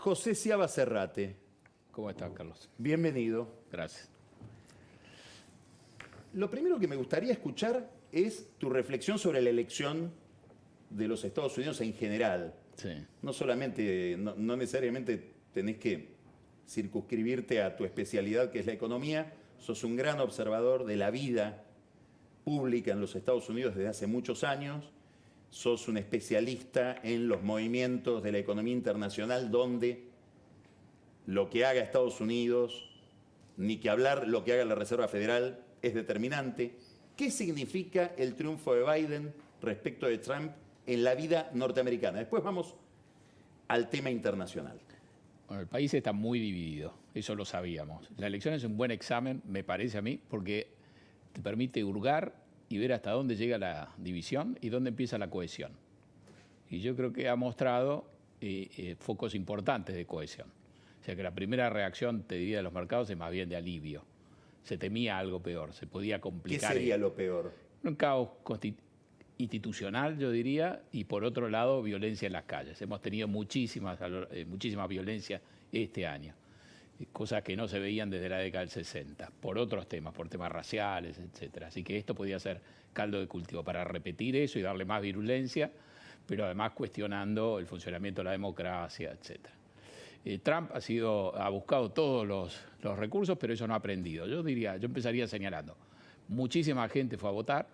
José Ciaba Serrate, ¿Cómo estás, Carlos? bienvenido. Gracias. Lo primero que me gustaría escuchar es tu reflexión sobre la elección de los Estados Unidos en general. Sí. No solamente, no necesariamente tenés que circunscribirte a tu especialidad, que es la economía. Sos un gran observador de la vida pública en los Estados Unidos desde hace muchos años. Sos un especialista en los movimientos de la economía internacional, donde lo que haga Estados Unidos, ni que hablar lo que haga la Reserva Federal, es determinante. ¿Qué significa el triunfo de Biden respecto de Trump en la vida norteamericana? Después vamos al tema internacional. Bueno, el país está muy dividido, eso lo sabíamos. La elección es un buen examen, me parece a mí, porque te permite hurgar y ver hasta dónde llega la división y dónde empieza la cohesión. Y yo creo que ha mostrado focos importantes de cohesión. O sea que la primera reacción, te diría, de los mercados es más bien de alivio. Se temía algo peor, se podía complicar. ¿Qué sería lo peor? Un caos institucional, yo diría, y por otro lado, violencia en las calles. Hemos tenido muchísima violencia este año, cosas que no se veían desde la década del 60, por otros temas, por temas raciales, etcétera. Así que esto podía ser caldo de cultivo para repetir eso y darle más virulencia, pero además cuestionando el funcionamiento de la democracia, etcétera. Trump ha buscado todos los recursos, pero eso no ha aprendido. Yo empezaría señalando, muchísima gente fue a votar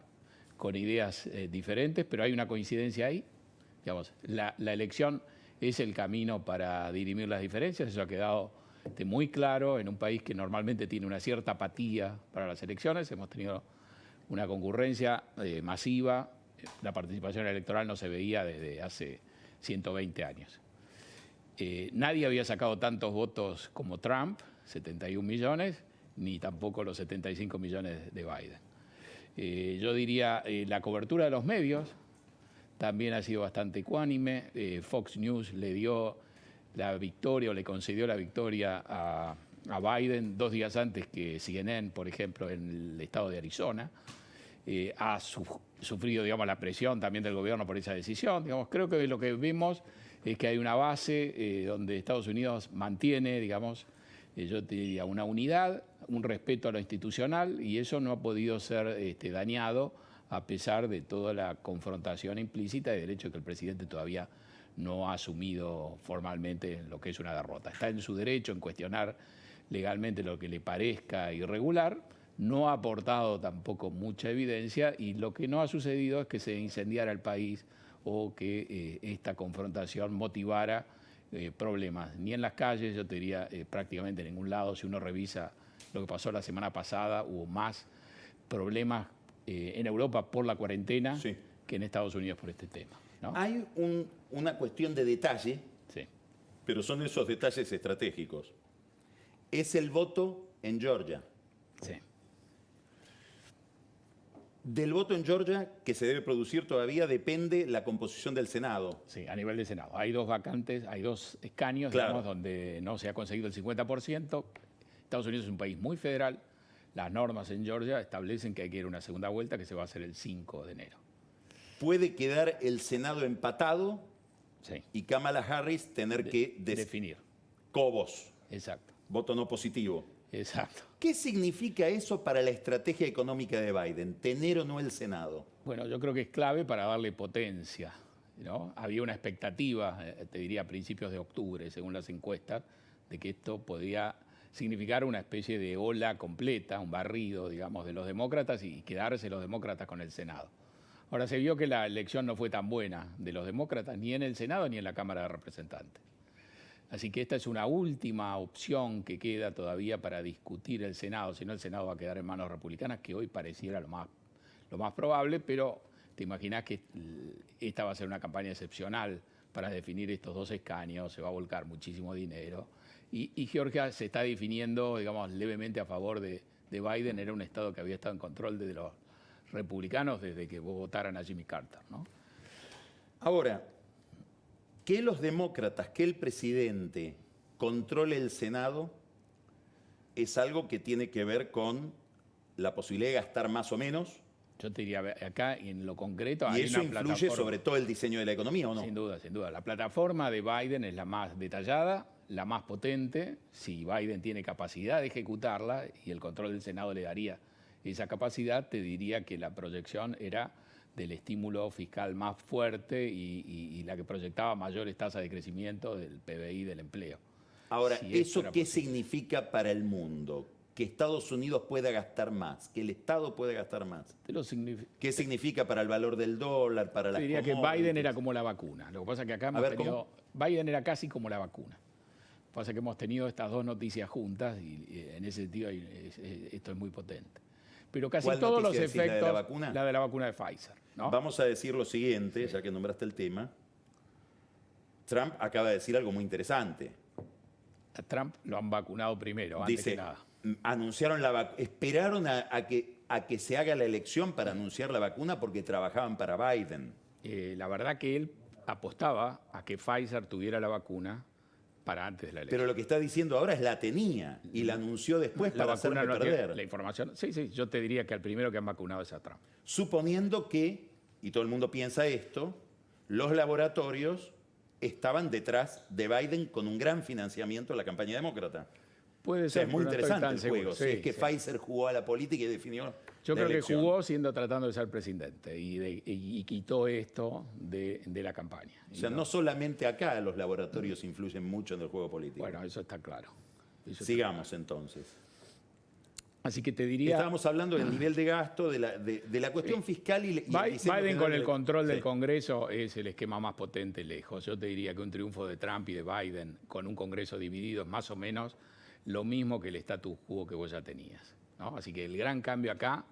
con ideas diferentes, pero hay una coincidencia ahí. Digamos, la elección es el camino para dirimir las diferencias, eso ha quedado muy claro en un país que normalmente tiene una cierta apatía para las elecciones. Hemos tenido una concurrencia masiva, la participación electoral no se veía desde hace 120 años. Nadie había sacado tantos votos como Trump, 71 millones, ni tampoco los 75 millones de Biden. Yo diría, la cobertura de los medios también ha sido bastante ecuánime. Fox News le dio la victoria o le concedió la victoria a Biden 2 días antes que CNN, por ejemplo, en el estado de Arizona. Ha sufrido, digamos, la presión también del gobierno por esa decisión. Digamos, creo que lo que vimos es que hay una base donde Estados Unidos mantiene, digamos, yo te diría, una unidad, un respeto a lo institucional, y eso no ha podido ser dañado a pesar de toda la confrontación implícita y del hecho de que el presidente todavía no ha asumido formalmente lo que es una derrota. Está en su derecho en cuestionar legalmente lo que le parezca irregular, no ha aportado tampoco mucha evidencia, y lo que no ha sucedido es que se incendiara el país o que esta confrontación motivara problemas. Ni en las calles, yo te diría, prácticamente en ningún lado. Si uno revisa lo que pasó la semana pasada, hubo más problemas en Europa por la cuarentena, sí, que en Estados Unidos por este tema, ¿no? Hay una cuestión de detalle, sí, pero son esos detalles estratégicos. Es el voto en Georgia. Sí. Del voto en Georgia, que se debe producir todavía, depende la composición del Senado. Sí, a nivel del Senado. Hay 2 vacantes, hay 2 escaños, claro, digamos, donde no se ha conseguido el 50%. Estados Unidos es un país muy federal. Las normas en Georgia establecen que hay que ir a una segunda vuelta que se va a hacer el 5 de enero. ¿Puede quedar el Senado empatado? Sí. Y Kamala Harris tener que definir. Cobos. Exacto. Voto no positivo. Exacto. ¿Qué significa eso para la estrategia económica de Biden? ¿Tener o no el Senado? Bueno, yo creo que es clave para darle potencia, ¿no? Había una expectativa, te diría a principios de octubre, según las encuestas, de que esto podía significar una especie de ola completa, un barrido, digamos, de los demócratas y quedarse los demócratas con el Senado. Ahora, se vio que la elección no fue tan buena de los demócratas, ni en el Senado ni en la Cámara de Representantes. Así que esta es una última opción que queda todavía para discutir el Senado. Si no, el Senado va a quedar en manos republicanas, que hoy pareciera lo más probable, pero te imaginas que esta va a ser una campaña excepcional para definir estos 2 escaños, se va a volcar muchísimo dinero. Y Georgia se está definiendo, digamos, levemente a favor de Biden. Era un estado que había estado en control de los republicanos desde que votaran a Jimmy Carter, ¿no? Ahora, que los demócratas, que el presidente controle el Senado, es algo que tiene que ver con la posibilidad de gastar más o menos. Yo te diría, acá en lo concreto y hay eso una influye sobre todo el diseño de la economía, ¿o no? Sin duda, sin duda. La plataforma de Biden es la más detallada, la más potente, si Biden tiene capacidad de ejecutarla y el control del Senado le daría esa capacidad, te diría que la proyección era del estímulo fiscal más fuerte y la que proyectaba mayores tasas de crecimiento del PBI del empleo. Ahora, Si esto ¿eso era qué posible. significa para el mundo? Que Estados Unidos pueda gastar más, que el Estado pueda gastar más. Te lo significa. ¿Qué significa para el valor del dólar, para Te las diría que commodities? Biden era como la vacuna. Lo que pasa es que acá hemos ver, tenido. Biden era casi como la vacuna. Lo que pasa es que hemos tenido estas dos noticias juntas y en ese sentido esto es muy potente. Pero casi ¿Cuál todos los noticia decís, la de la efectos. vacuna? La de la vacuna de Pfizer, ¿no? Vamos a decir lo siguiente, ya que nombraste el tema. Trump acaba de decir algo muy interesante. A Trump lo han vacunado primero, antes Dice, que nada. anunciaron esperaron a que se haga la elección para anunciar la vacuna porque trabajaban para Biden. La verdad que él apostaba a que Pfizer tuviera la vacuna para antes de la elección. Pero lo que está diciendo ahora es la tenía y la anunció después La para vacuna hacerme no tiene perder. la información. Sí, sí, yo te diría que al primero que han vacunado es a Trump. Suponiendo que, y todo el mundo piensa esto, los laboratorios estaban detrás de Biden con un gran financiamiento de la campaña demócrata. Puede O sea, ser, es muy pero no estoy interesante tan el seguro. juego. Sí, Si es que sí. Pfizer jugó a la política y definió Yo la creo que elección. jugó tratando de ser presidente y quitó esto de la campaña. O sea, no solamente acá los laboratorios influyen mucho en el juego político. Bueno, eso está claro. Eso está Sigamos entonces. claro. Así que te diría, Estábamos hablando del nivel de gasto, de la cuestión fiscal y el diseño Biden general con el de- control del Sí. Congreso es el esquema más potente lejos. Yo te diría que un triunfo de Trump y de Biden con un Congreso dividido es más o menos lo mismo que el status quo que vos ya tenías, ¿no? Así que el gran cambio acá,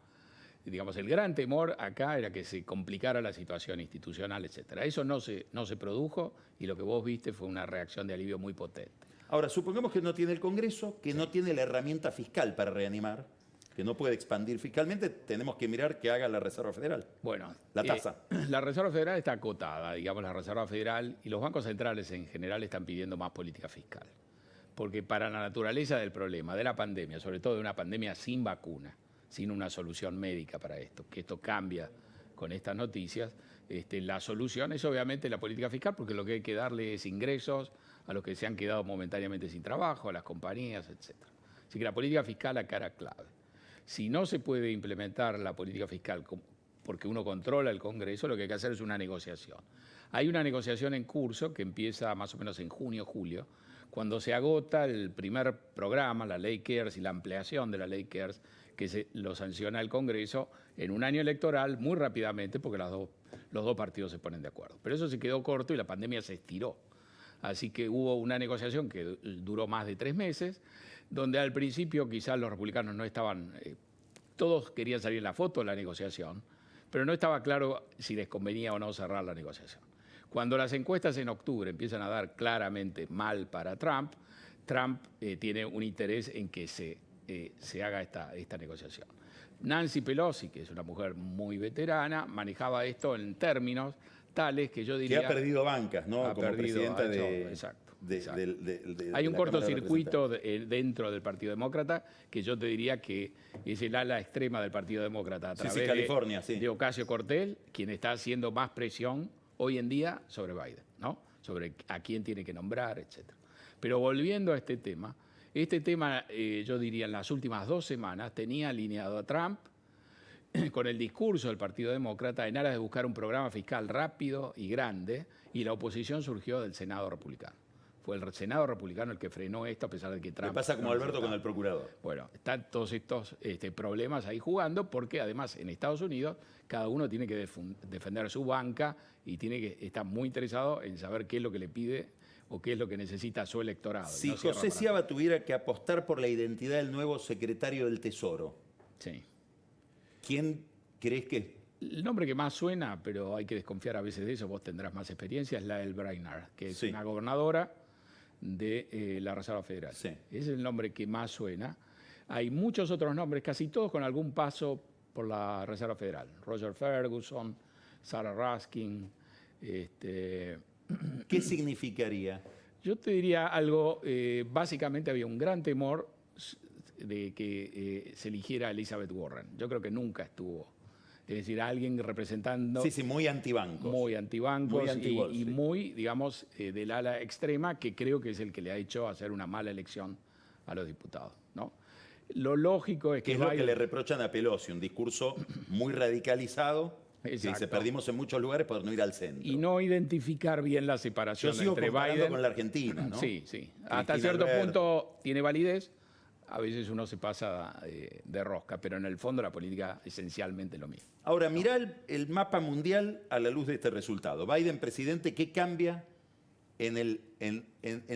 digamos, el gran temor acá era que se complicara la situación institucional, etcétera. Eso no se produjo y lo que vos viste fue una reacción de alivio muy potente. Ahora, supongamos que no tiene el Congreso, que no tiene la herramienta fiscal para reanimar, que no puede expandir fiscalmente, tenemos que mirar que haga la Reserva Federal. Bueno, La tasa. La Reserva Federal está acotada, digamos, la Reserva Federal y los bancos centrales en general están pidiendo más política fiscal. Porque para la naturaleza del problema, de la pandemia, sobre todo de una pandemia sin vacuna, sin una solución médica para esto, que esto cambia con estas noticias, la solución es obviamente la política fiscal, porque lo que hay que darle es ingresos a los que se han quedado momentáneamente sin trabajo, a las compañías, etc. Así que la política fiscal acá era clave. Si no se puede implementar la política fiscal porque uno controla el Congreso, lo que hay que hacer es una negociación. Hay una negociación en curso que empieza más o menos en junio, julio, cuando se agota el primer programa, la Ley CARES y la ampliación de la Ley CARES, que lo sanciona el Congreso en un año electoral muy rápidamente porque los dos partidos se ponen de acuerdo. Pero eso se quedó corto y la pandemia se estiró. Así que hubo una negociación que duró más de 3 meses, donde al principio quizás los republicanos no estaban, todos querían salir en la foto de la negociación, pero no estaba claro si les convenía o no cerrar la negociación. Cuando las encuestas en octubre empiezan a dar claramente mal para Trump, Trump tiene un interés en que se haga esta negociación. Nancy Pelosi, que es una mujer muy veterana, manejaba esto en términos tales que yo diría... Que ha perdido bancas, ¿no? Ha Como perdido, presidenta ha hecho- de, exacto, de- exacto. de Hay un la Cámara de cortocircuito Representantes. dentro del Partido Demócrata que yo te diría que es el ala extrema del Partido Demócrata a Sí, través sí, California, sí. de Ocasio Cortez, quien está haciendo más presión hoy en día sobre Biden, ¿no? Sobre a quién tiene que nombrar, etc. Pero volviendo a este tema, yo diría en las últimas 2 semanas tenía alineado a Trump con el discurso del Partido Demócrata en aras de buscar un programa fiscal rápido y grande, y la oposición surgió del Senado republicano. Fue el Senado republicano el que frenó esto, a pesar de que Trump... Le pasa como no Alberto con necesitaba. el procurador. Bueno, están todos estos problemas ahí jugando, porque además en Estados Unidos cada uno tiene que defender su banca y tiene que estar muy interesado en saber qué es lo que le pide o qué es lo que necesita su electorado. Si No cierra José para Sciaba tuviera que apostar por la identidad del nuevo secretario del Tesoro, sí. ¿quién crees que El nombre que más suena, pero hay que desconfiar a veces de eso, vos tendrás más experiencia, es Lael Brainard, que es Sí. una gobernadora de la Reserva Federal. Sí. Ese es el nombre que más suena. Hay muchos otros nombres, casi todos con algún paso por la Reserva Federal. Roger Ferguson, Sarah Raskin. ¿Qué significaría? Yo te diría algo, básicamente había un gran temor de que se eligiera a Elizabeth Warren. Yo creo que nunca estuvo Es decir, alguien representando... Sí, sí, muy antibancos. Muy antibancos Muy anti-Wall y Street. muy, digamos, del ala extrema, que creo que es el que le ha hecho hacer una mala elección a los diputados, ¿no? Lo lógico es Que que es lo que Biden- le reprochan a Pelosi, un discurso muy radicalizado, que dice, Exacto. perdimos en muchos lugares por no ir al centro. y no identificar bien la separación Yo sigo entre comparando Biden... con la Argentina, ¿no? Sí, sí. Hasta Cristina cierto Alberto. punto tiene validez. A veces uno se pasa de rosca, pero en el fondo la política esencialmente es lo mismo. Ahora, mirá el mapa mundial a la luz de este resultado. Biden presidente, ¿qué cambia en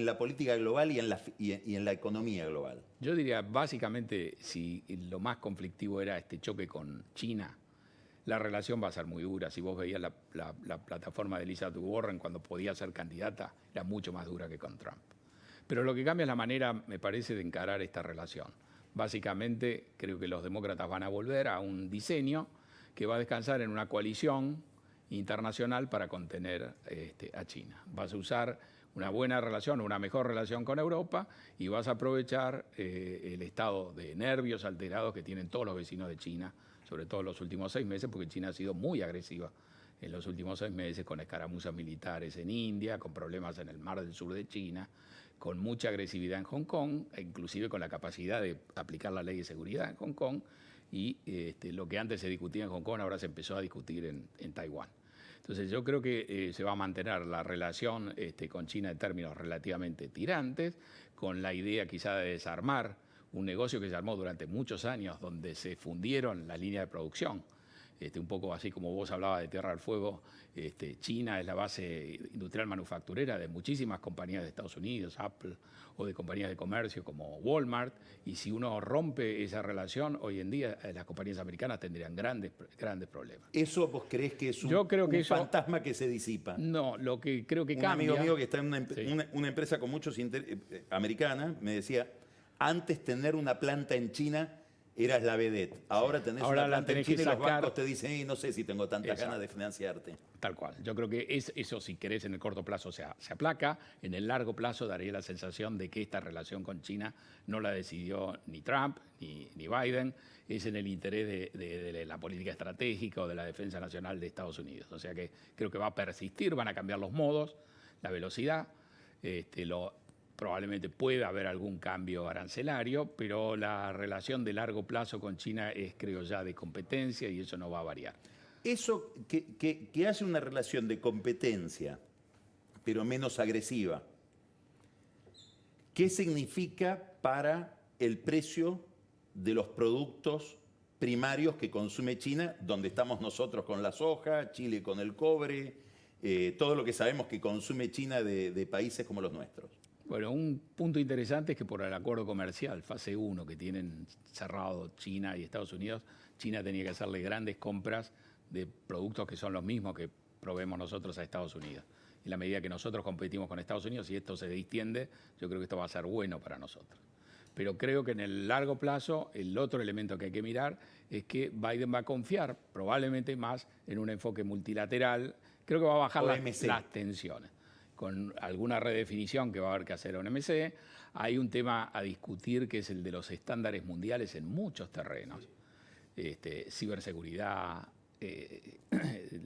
la política global y en la economía global? Yo diría, básicamente, si lo más conflictivo era este choque con China, la relación va a ser muy dura. Si vos veías la plataforma de Elizabeth Warren cuando podía ser candidata, era mucho más dura que con Trump. Pero lo que cambia es la manera, me parece, de encarar esta relación. Básicamente, creo que los demócratas van a volver a un diseño que va a descansar en una coalición internacional para contener a China. Vas a usar una buena relación, una mejor relación con Europa y vas a aprovechar el estado de nervios alterados que tienen todos los vecinos de China, sobre todo en los últimos 6 meses, porque China ha sido muy agresiva en los últimos 6 meses con escaramuzas militares en India, con problemas en el mar del sur de China, con mucha agresividad en Hong Kong, e inclusive con la capacidad de aplicar la ley de seguridad en Hong Kong, y lo que antes se discutía en Hong Kong ahora se empezó a discutir en Taiwán. Entonces yo creo que se va a mantener la relación con China en términos relativamente tirantes, con la idea quizá de desarmar un negocio que se armó durante muchos años, donde se fundieron las líneas de producción. Un poco así como vos hablabas de Tierra del Fuego, China es la base industrial manufacturera de muchísimas compañías de Estados Unidos, Apple, o de compañías de comercio como Walmart, y si uno rompe esa relación, hoy en día las compañías americanas tendrían grandes problemas. ¿Eso vos creés que es Yo creo que un eso- fantasma que se disipa? No, lo que creo que Un cambia... amigo mío que está en Sí. una empresa con muchos americana me decía, antes tener una planta en China eras la vedette. Ahora tenés Ahora una la planta en tenés que China y los sacar. bancos te dicen, no sé si tengo tantas Exacto. ganas de financiarte. Tal cual. Yo creo que eso, si querés, en el corto plazo se aplaca. En el largo plazo daría la sensación de que esta relación con China no la decidió ni Trump ni Biden. Es en el interés de la política estratégica o de la defensa nacional de Estados Unidos. O sea que creo que va a persistir, van a cambiar los modos, la velocidad. Probablemente pueda haber algún cambio arancelario, pero la relación de largo plazo con China es, creo ya, de competencia y eso no va a variar. Eso que hace una relación de competencia, pero menos agresiva, ¿qué significa para el precio de los productos primarios que consume China, donde estamos nosotros con la soja, Chile con el cobre, todo lo que sabemos que consume China de países como los nuestros? Bueno, un punto interesante es que por el acuerdo comercial, fase 1, que tienen cerrado China y Estados Unidos, China tenía que hacerle grandes compras de productos que son los mismos que proveemos nosotros a Estados Unidos. En la medida que nosotros competimos con Estados Unidos y esto se distiende, yo creo que esto va a ser bueno para nosotros. Pero creo que en el largo plazo, el otro elemento que hay que mirar es que Biden va a confiar probablemente más en un enfoque multilateral. Creo que va a bajar las tensiones. Con alguna redefinición que va a haber que hacer a OMC. Hay un tema a discutir que es el de los estándares mundiales en muchos terrenos. Ciberseguridad,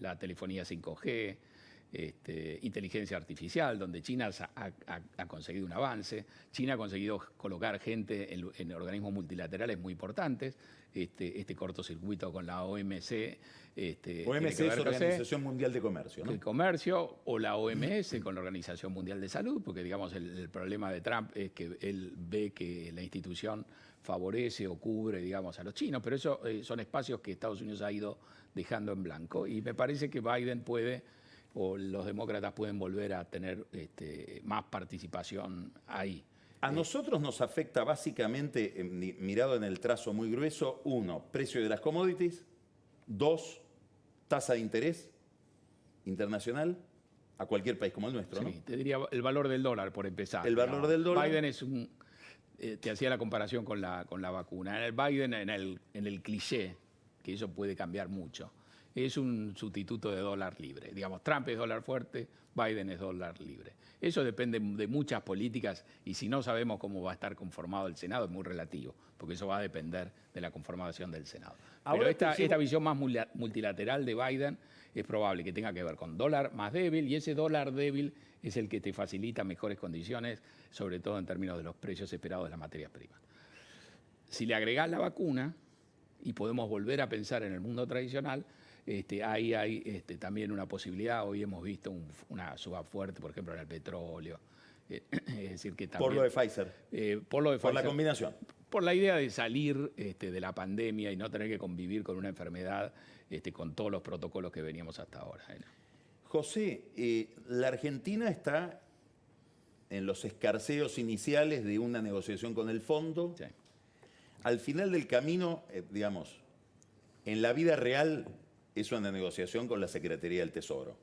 la telefonía 5G, inteligencia artificial, donde China ha conseguido un avance. China ha conseguido colocar gente en organismos multilaterales muy importantes. Este cortocircuito con la OMC. OMC es Organización Mundial de Comercio, ¿no? El comercio, o la OMS con la Organización Mundial de Salud, porque digamos el problema de Trump es que él ve que la institución favorece o cubre, digamos, a los chinos, pero eso son espacios que Estados Unidos ha ido dejando en blanco y me parece que Biden puede, o los demócratas pueden volver a tener más participación ahí. A nosotros nos afecta básicamente, mirado en el trazo muy grueso, 1, precio de las commodities, 2, tasa de interés internacional a cualquier país como el nuestro, ¿no? Sí, te diría el valor del dólar, por empezar. El valor del dólar. Biden es te hacía la comparación con la vacuna. En el Biden, en el cliché, que eso puede cambiar mucho, es un sustituto de dólar libre. Digamos, Trump es dólar fuerte, Biden es dólar libre. Eso depende de muchas políticas y si no sabemos cómo va a estar conformado el Senado es muy relativo, porque eso va a depender de la conformación del Senado. Pero esta visión más multilateral de Biden es probable que tenga que ver con dólar más débil, y ese dólar débil es el que te facilita mejores condiciones, sobre todo en términos de los precios esperados de las materias primas. Si le agregás la vacuna, y podemos volver a pensar en el mundo tradicional, ahí hay también una posibilidad. Hoy hemos visto una suba fuerte, por ejemplo, en el petróleo. Es decir, que también, por lo de Pfizer. Por lo de Pfizer. Por la combinación. Por la idea de salir de la pandemia y no tener que convivir con una enfermedad con todos los protocolos que veníamos hasta ahora. José, la Argentina está en los escarceos iniciales de una negociación con el fondo. Sí. Al final del camino, digamos, en la vida real es una negociación con la Secretaría del Tesoro.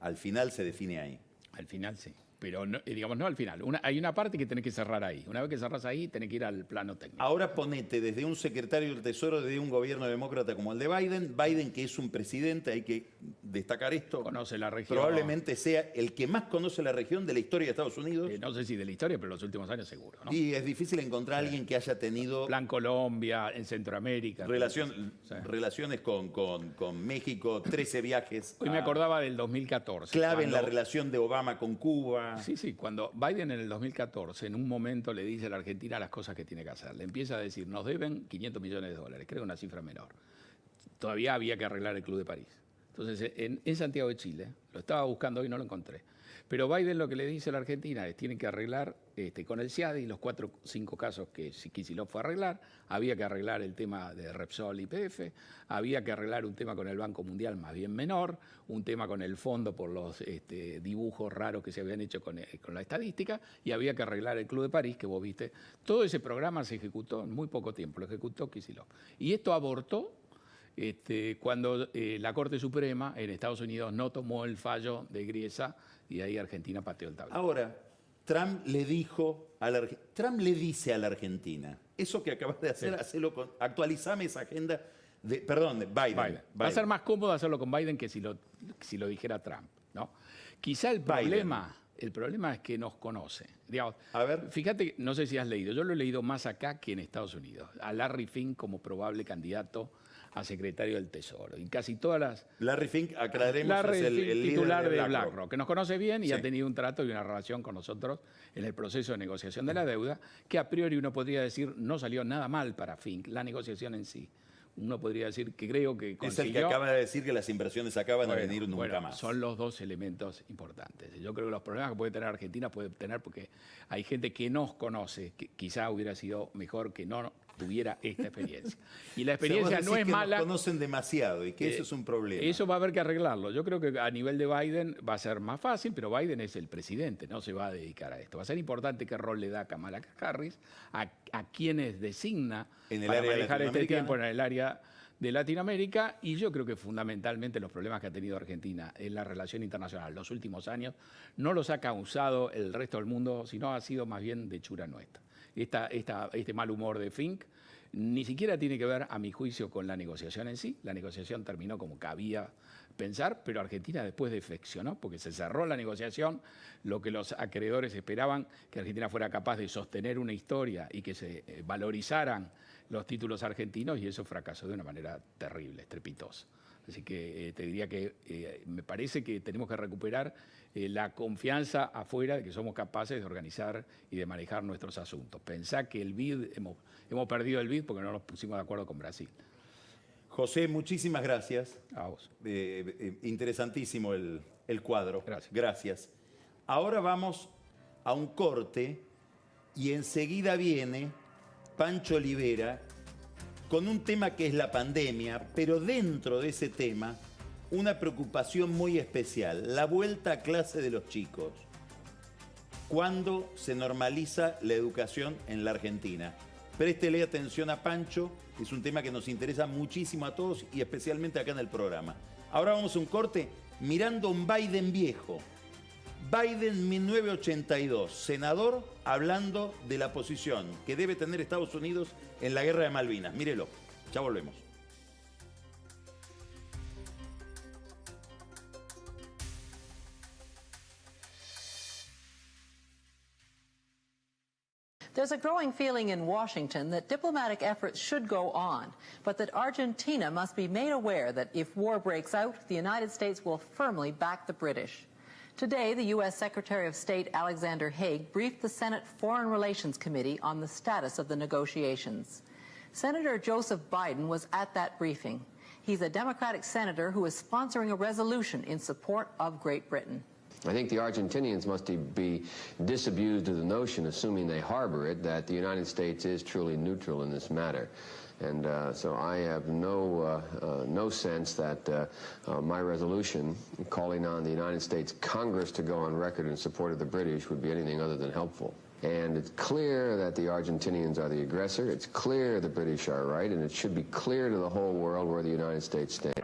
Al final se define ahí. Al final sí. Pero no, digamos, no al final. Hay una parte que tenés que cerrar ahí. Una vez que cerrás ahí, tenés que ir al plano técnico. Ahora ponete desde un secretario del Tesoro de un gobierno demócrata como el de Biden. Biden, que es un presidente, hay que destacar esto. Conoce la región. Probablemente sea el que más conoce la región de la historia de Estados Unidos. No sé si de la historia, pero los últimos años seguro, ¿no? Y es difícil encontrar a alguien que haya tenido... Plan Colombia, en Centroamérica. Relaciones con México, 13 viajes. Hoy me acordaba del 2014. Clave en la relación de Obama con Cuba. Sí, cuando Biden en el 2014 en un momento le dice a la Argentina las cosas que tiene que hacer. Le empieza a decir, nos deben 500 millones de dólares, creo una cifra menor. Todavía había que arreglar el Club de París. Entonces, en Santiago de Chile, lo estaba buscando hoy y no lo encontré. Pero Biden lo que le dice a la Argentina es, tienen que arreglar con el CIADI los 4 o 5 casos que Kicillof fue a arreglar, había que arreglar el tema de Repsol y YPF, había que arreglar un tema con el Banco Mundial más bien menor, un tema con el fondo por los dibujos raros que se habían hecho con la estadística, y había que arreglar el Club de París, que vos viste. Todo ese programa se ejecutó en muy poco tiempo, lo ejecutó Kicillof. Y esto abortó cuando la Corte Suprema en Estados Unidos no tomó el fallo de Griesa, y ahí Argentina pateó el tablero. Ahora, Trump le dice a la Argentina, eso que acabas de hacer, actualizame esa agenda de Biden. Va a ser más cómodo hacerlo con Biden que si lo dijera Trump, ¿no? Quizá el problema es que nos conoce. Digamos, a ver. Fíjate, no sé si has leído, yo lo he leído más acá que en Estados Unidos, a Larry Fink como probable candidato a secretario del Tesoro. Y casi todas las... Larry Fink, aclararemos, es el titular líder de BlackRock, que nos conoce bien y sí. Ha tenido un trato y una relación con nosotros en el proceso de negociación de la deuda, que a priori uno podría decir no salió nada mal para Fink, la negociación en sí. Uno podría decir que creo que consiguió... Es el que acaba de decir que las inversiones acaban a venir nunca más. Son los dos elementos importantes. Yo creo que los problemas que puede tener Argentina puede tener porque hay gente que nos conoce, que quizá hubiera sido mejor que no tuviera esta experiencia. Y la experiencia no es mala. Nos conocen demasiado y que eso es un problema. Eso va a haber que arreglarlo. Yo creo que a nivel de Biden va a ser más fácil, pero Biden es el presidente, no se va a dedicar a esto. Va a ser importante qué rol le da Kamala Harris, a quienes designa en el para área manejar este tiempo en el área de Latinoamérica, y yo creo que fundamentalmente los problemas que ha tenido Argentina en la relación internacional los últimos años no los ha causado el resto del mundo, sino ha sido más bien de hechura nuestra. Este mal humor de Fink ni siquiera tiene que ver, a mi juicio, con la negociación en sí. La negociación terminó como cabía pensar, pero Argentina después defeccionó porque se cerró la negociación, lo que los acreedores esperaban, que Argentina fuera capaz de sostener una historia y que se valorizaran los títulos argentinos, y eso fracasó de una manera terrible, estrepitosa. Así que te diría que me parece que tenemos que recuperar la confianza afuera de que somos capaces de organizar y de manejar nuestros asuntos. Pensá que el BID, hemos perdido el BID porque no nos pusimos de acuerdo con Brasil. José, muchísimas gracias. A vos. Interesantísimo el cuadro. Gracias. Gracias. Ahora vamos a un corte y enseguida viene Pancho Olivera con un tema que es la pandemia, pero dentro de ese tema una preocupación muy especial, la vuelta a clase de los chicos. ¿Cuándo se normaliza la educación en la Argentina? Préstele atención a Pancho, es un tema que nos interesa muchísimo a todos y especialmente acá en el programa. Ahora vamos a un corte mirando a un Biden viejo. Biden 1982, senador, hablando de la posición que debe tener Estados Unidos en la guerra de Malvinas. Mírelo, ya volvemos. There's a growing feeling in Washington that diplomatic efforts should go on, but that Argentina must be made aware that if war breaks out, the United States will firmly back the British. Today, the U.S. Secretary of State Alexander Haig briefed the Senate Foreign Relations Committee on the status of the negotiations. Senator Joseph Biden was at that briefing. He's a Democratic senator who is sponsoring a resolution in support of Great Britain. I think the Argentinians must be disabused of the notion, assuming they harbor it, that the United States is truly neutral in this matter. And so I have no sense that my resolution calling on the United States Congress to go on record in support of the British would be anything other than helpful. And it's clear that the Argentinians are the aggressor. It's clear the British are right, and it should be clear to the whole world where the United States stands.